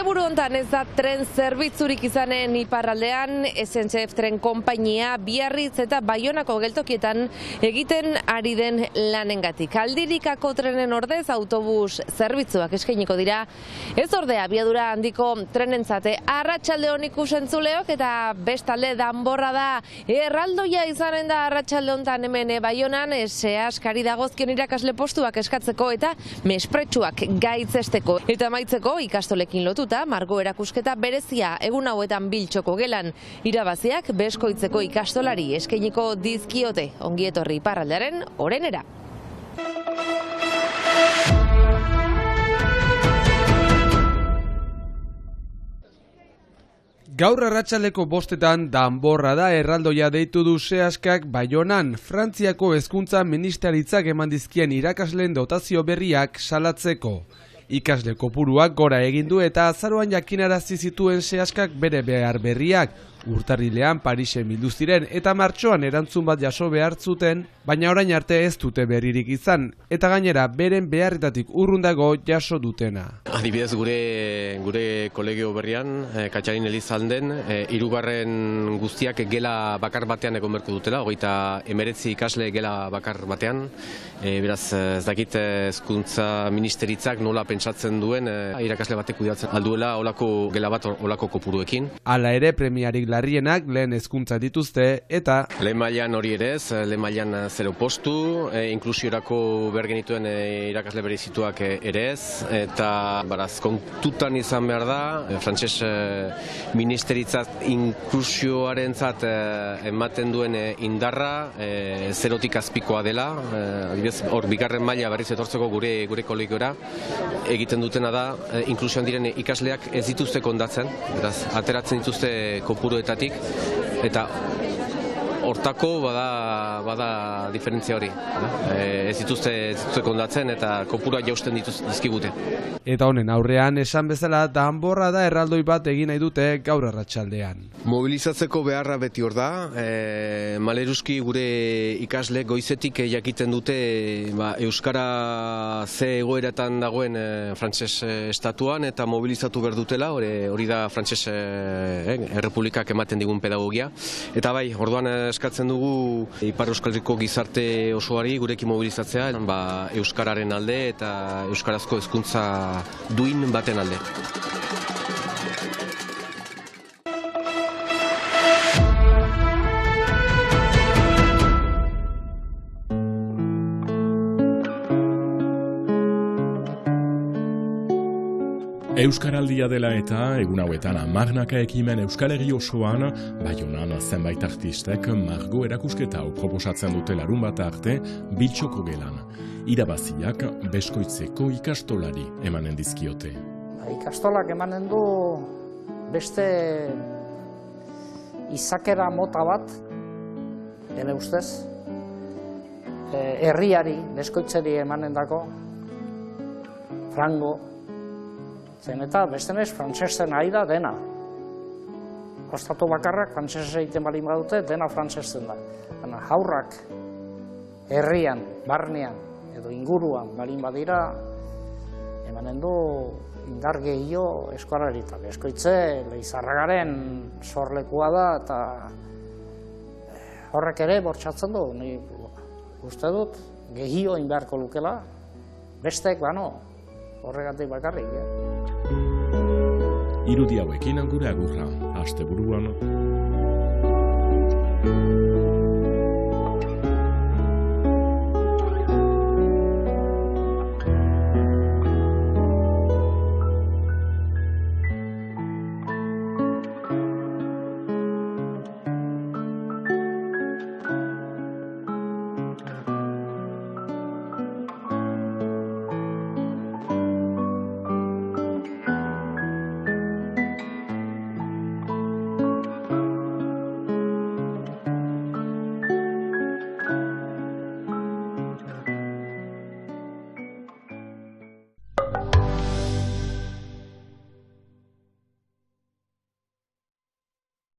Asteburu hontan ez da tren zerbitzurik izanen iparraldean, SNCF tren konpainia Biarritz eta Baionako geltokietan egiten ari den lanengatik. Aldirikako trenen ordez autobus zerbitzuak eskainiko dira. Ez ordea abiadura handiko trenentzate. Arratsalde on ikusentzuleok eta bestalde danborra da erraldoia izanen da arratsalde hontan hemen Baionan, askari dagozkion irakasle postuak eskatzeko eta mespretsuak gaitzesteko eta amaitzeko ikastolekin lotuta, margo erakusketa berezia egun hauetan Biltxoko gelan irabaziak beskoitzeko ikastolari eskainiko dizkiote ongietorri iparraldearen orenera. Gaur arratsaldeko 5:00 danborra da erraldoia deitu du Seaskak Baionan, Frantziako hezkuntza ministeritzak eman dizkien irakasleen dotazio berriak salatzeko. Ikasle kopuruak gora egin du eta azaroan jakinarazi zituen Seaskak bere behar berriak. Urtarrilean Parisen bildu ziren eta martxoan erantzun bat jaso behar zuten, baina orain arte ez dute berririk izan, eta gainera beren beharretatik urrun dago jaso dutena. Adibidez gure kolegio berrian, Katxarin Elizalden, 3. guztiak gela bakar batean egon berko dutela, 39 ikasle gela bakar batean. Beraz, ez dakit hezkuntza ministeritzak nola pentsatzen duen irakasle batek kudeatzen alduela olako gela bat olako kopuruekin. Hala ere premiarik larrienak lehen hezkuntza dituzte eta lehen mailan hori ere ez, lehen mailan 0 postu, inklusiorako behar genituen irakasle berezituak ere ez, eta baraz kontutan izan behar da, frantses ministeritzat inklusioarentzat ematen duen indarra 0tik azpikoa dela, hor bigarren maila berriz etortzeko gure kolegiora egiten dutena da inklusioan diren ikasleak ez dituzte kondatzen, beraz ateratzen dituzte kopuruetatik eta hortako bada diferentzia hori. Ez dituzte kondatzen eta kopurua jausten dizkigute. Eta honen aurrean esan bezala danborra da erraldoi bat egin nahi dute gaur arratsaldean. Mobilizatzeko beharra beti hor da, maleruski gure ikasle goizetik jakiten dute euskara ze egoeratan dagoen frantses estatuan eta mobilizatu behar dutela, hori da frantses errepublikak ematen digun pedagogia. Eta bai, orduan eskatzen dugu Ipar Euskal Herriko gizarte osoari gurekin mobilizatzea euskararen alde eta euskarazko hezkuntza duin baten alde. Euskaraldia dela eta egun hauetan hamarnaka ekimen Euskal Herri osoan, Baionan zenbait artistek margo erakusketa hau proposatzen dute larunbata arte Biltxoko gelan. Irabaziak beskoitzeko ikastolari emanen dizkiote. Ikastolak emanen du beste izakera mota bat, ene ustez, herriari, beskoitzeri emanen dako, frango, zen eta bestenez frantsesen ari da dena. Ostatu bakarrak frantsesez egiten balin badute, dena frantsesen da. Haurrak herrian, barnean edo inguruan balin badira, emanen du indar gehiago eskolari eta beskoitze Leizarragaren sorlekua da eta horrek ere bortxatzen du. Ni uste dut gehiago inbeharko lukela, bestek horregatik bakarrik. Irudi hauekin gure agurra, asteburuan.